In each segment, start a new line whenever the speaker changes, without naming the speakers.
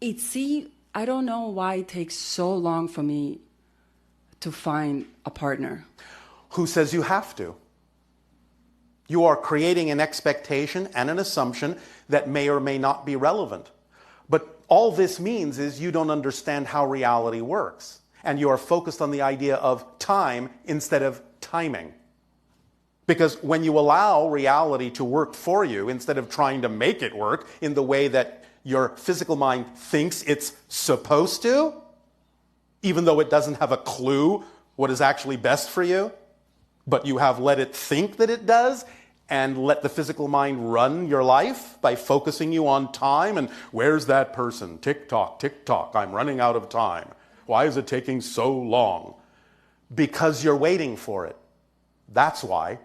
I don't know why it takes so long for me to find a partner.
Who says you have to? You are creating an expectation and an assumption that may or may not be relevant. But all this means is you don't understand how reality works. And you are focused on the idea of time instead of timing. Because when you allow reality to work for you, instead of trying to make it work in the way that your physical mind thinks it's supposed to, even though it doesn't have a clue what is actually best for you, but you have let it think that it does, and let the physical mind run your life by focusing you on time and where's that person? Tick tock, I'm running out of time. Why is it taking so long? Because you're waiting for it. That's why.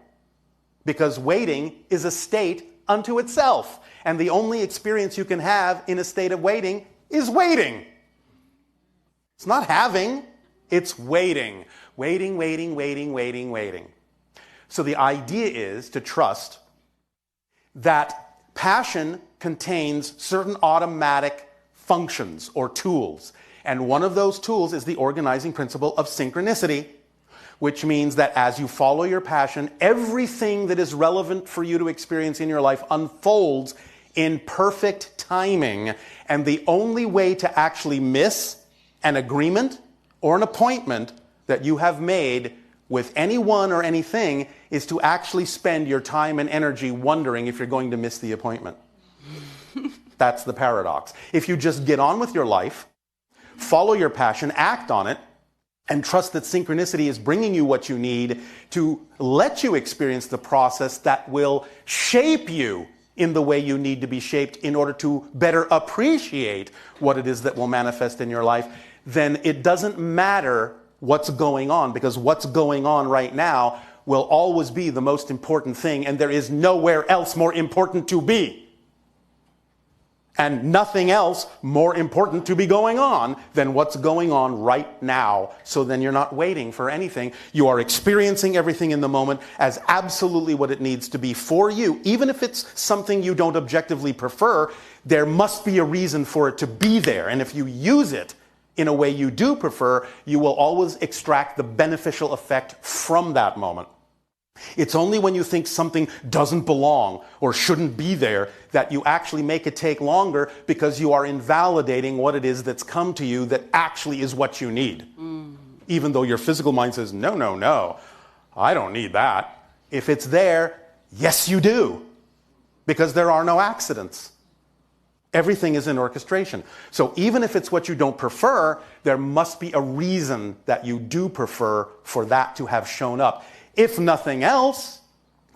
Because waiting is a state unto itself. And the only experience you can have in a state of waiting is waiting. It's not having, it's waiting. Waiting. So the idea is to trust that passion contains certain automatic functions or tools. And one of those tools is the organizing principle of synchronicity, which means that as you follow your passion, everything that is relevant for you to experience in your life unfolds in perfect timing. And the only way to actually miss an agreement or an appointment that you have made with anyone or anything is to actually spend your time and energy wondering if you're going to miss the appointment. That's the paradox. If you just get on with your life, follow your passion, act on it, and trust that synchronicity is bringing you what you need to let you experience the process that will shape you in the way you need to be shaped in order to better appreciate what it is that will manifest in your life, then it doesn't matter what's going on, because what's going on right now will always be the most important thing, and there is nowhere else more important to be. And nothing else more important to be going on than what's going on right now. So then you're not waiting for anything. You are experiencing everything in the moment as absolutely what it needs to be for you. Even if it's something you don't objectively prefer, there must be a reason for it to be there. And if you use it in a way you do prefer, you will always extract the beneficial effect from that moment. It's only when you think something doesn't belong or shouldn't be there that you actually make it take longer, because you are invalidating what it is that's come to you that actually is what you need. Even though your physical mind says, no, I don't need that. If it's there, yes, you do. Because there are no accidents. Everything is in orchestration. So even if it's what you don't prefer, there must be a reason that you do prefer for that to have shown up. If nothing else,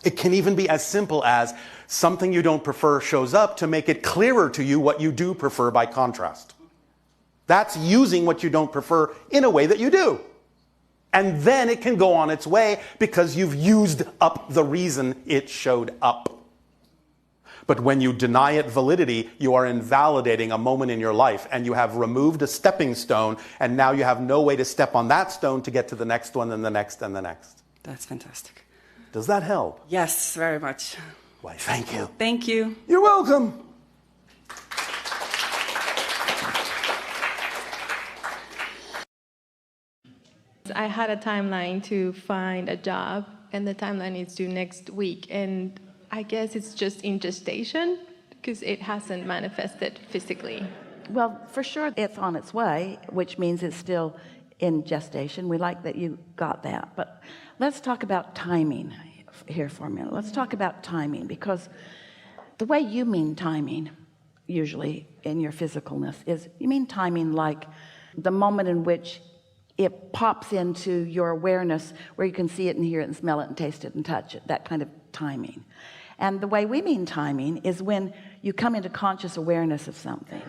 it can even be as simple as something you don't prefer shows up to make it clearer to you what you do prefer by contrast. That's using what you don't prefer in a way that you do. And then it can go on its way because you've used up the reason it showed up. But when you deny it validity, you are invalidating a moment in your life, and you have removed a stepping stone, and now you have no way to step on that stone to get to the next one and the next and the next.
That's fantastic.
Does that help?
Yes, very much.
Why, thank you.
Thank you.
You're welcome.
I had a timeline to find a job, and the timeline is due next week. And I guess it's just in gestation because it hasn't manifested physically.
Well, for sure it's on its way, which means it's still in gestation. We like that you got that. But let's talk about timing here for a minute. Let's talk about timing, because the way you mean timing, usually in your physicalness, is you mean timing like the moment in which it pops into your awareness where you can see it and hear it and smell it and taste it and touch it, that kind of timing. And the way we mean timing is when you come into conscious awareness of something.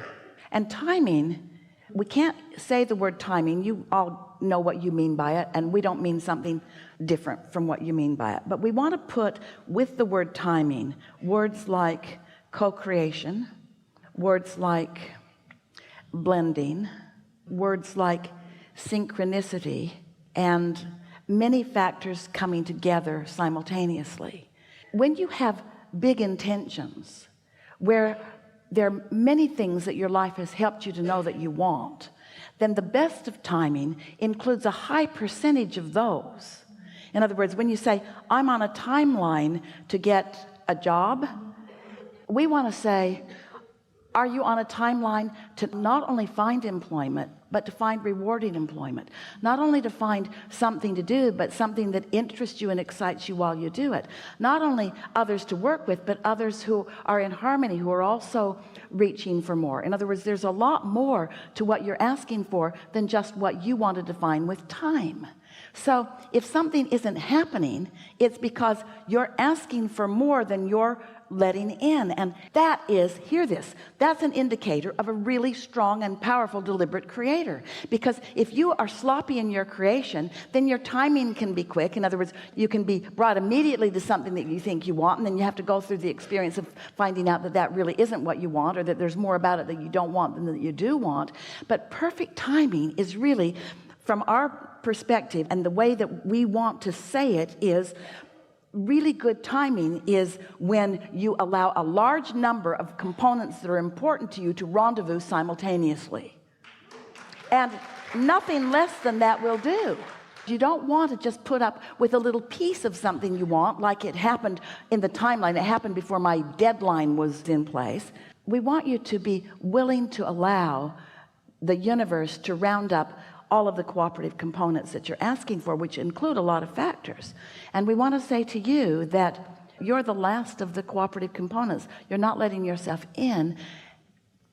And timing, we can't say the word timing. You all know what you mean by it, and we don't mean something different from what you mean by it. But we want to put with the word timing words like co-creation, words like blending, words like synchronicity, and many factors coming together simultaneously. When you have big intentions where there are many things that your life has helped you to know that you want, then the best of timing includes a high percentage of those. In other words, when you say, I'm on a timeline to get a job, we want to say, are you on a timeline to not only find employment, but to find rewarding employment? Not only to find something to do, but something that interests you and excites you while you do it. Not only others to work with, but others who are in harmony, who are also reaching for more. In other words, there's a lot more to what you're asking for than just what you want to define with time. So if something isn't happening, it's because you're asking for more than you're letting in. And that is, hear this, that's an indicator of a really strong and powerful deliberate creator. Because if you are sloppy in your creation, then your timing can be quick. In other words, you can be brought immediately to something that you think you want, and then you have to go through the experience of finding out that that really isn't what you want, or that there's more about it that you don't want than that you do want. But perfect timing is really, from our perspective, and the way that we want to say it is, really good timing is when you allow a large number of components that are important to you to rendezvous simultaneously, and nothing less than that will do. You don't want to just put up with a little piece of something you want, like it happened in the timeline. It happened before my deadline was in place. We want you to be willing to allow the universe to round up all of the cooperative components that you're asking for, which include a lot of factors. And we want to say to you that you're the last of the cooperative components. You're not letting yourself in.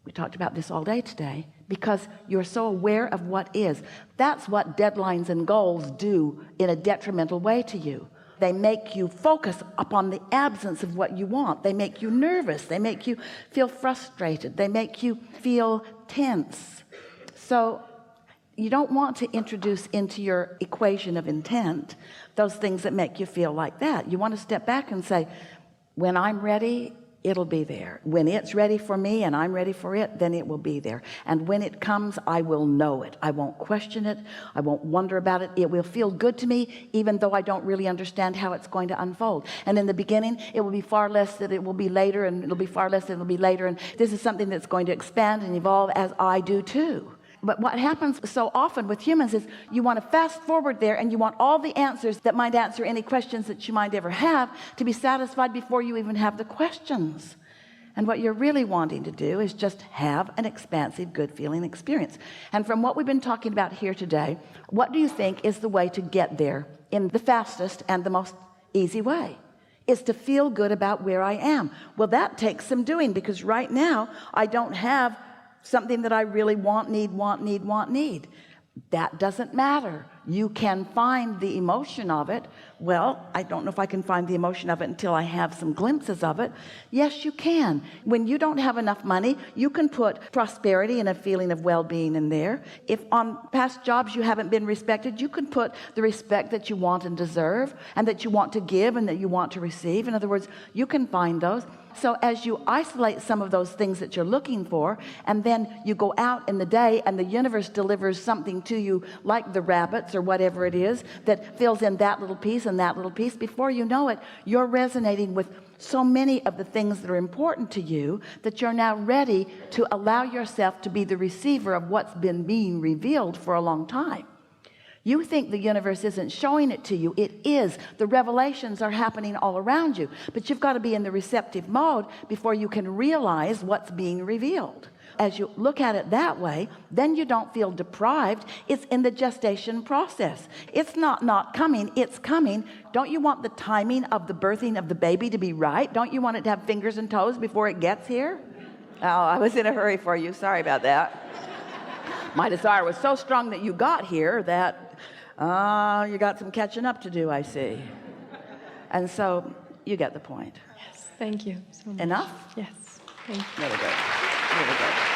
We talked about this all day today, because you're so aware of what is. That's what deadlines and goals do in a detrimental way to you. They make you focus upon the absence of what you want. They make you nervous. They make you feel frustrated. They make you feel tense. So you don't want to introduce into your equation of intent those things that make you feel like that. You want to step back and say, when I'm ready, it'll be there. When it's ready for me and I'm ready for it, then it will be there. And when it comes, I will know it. I won't question it. I won't wonder about it. It will feel good to me, even though I don't really understand how it's going to unfold. And in the beginning, it will be far less that it will be later, and it'll be far less that it'll be later. And this is something that's going to expand and evolve, as I do too. But what happens so often with humans is you want to fast forward there, and you want all the answers that might answer any questions that you might ever have to be satisfied before you even have the questions. And what you're really wanting to do is just have an expansive, good feeling experience. And from what we've been talking about here today, what do you think is the way to get there in the fastest and the most easy way? Is to feel good about where I am. Well, that takes some doing, because right now I don't have something that I really want, need. That doesn't matter. You can find the emotion of it. Well, I don't know if I can find the emotion of it until I have some glimpses of it. Yes, you can. When you don't have enough money, you can put prosperity and a feeling of well-being in there. If on past jobs you haven't been respected, you can put the respect that you want and deserve, and that you want to give and that you want to receive. In other words, you can find those. So as you isolate some of those things that you're looking for, and then you go out in the day and the universe delivers something to you, like the rabbits or whatever it is, that fills in that little piece and that little piece, before you know it, you're resonating with so many of the things that are important to you that you're now ready to allow yourself to be the receiver of what's been being revealed for a long time. You think the universe isn't showing it to you. It is. The revelations are happening all around you. But you've got to be in the receptive mode before you can realize what's being revealed. As you look at it that way, then you don't feel deprived. It's in the gestation process. It's not coming, it's coming. Don't you want the timing of the birthing of the baby to be right? Don't you want it to have fingers and toes before it gets here? Oh, I was in a hurry for you. Sorry about that. My desire was so strong that you got here that you got some catching up to do, I see. And so you get the point.
Yes, thank you so much.
Enough?
Yes, thank you.
Really good. Really good.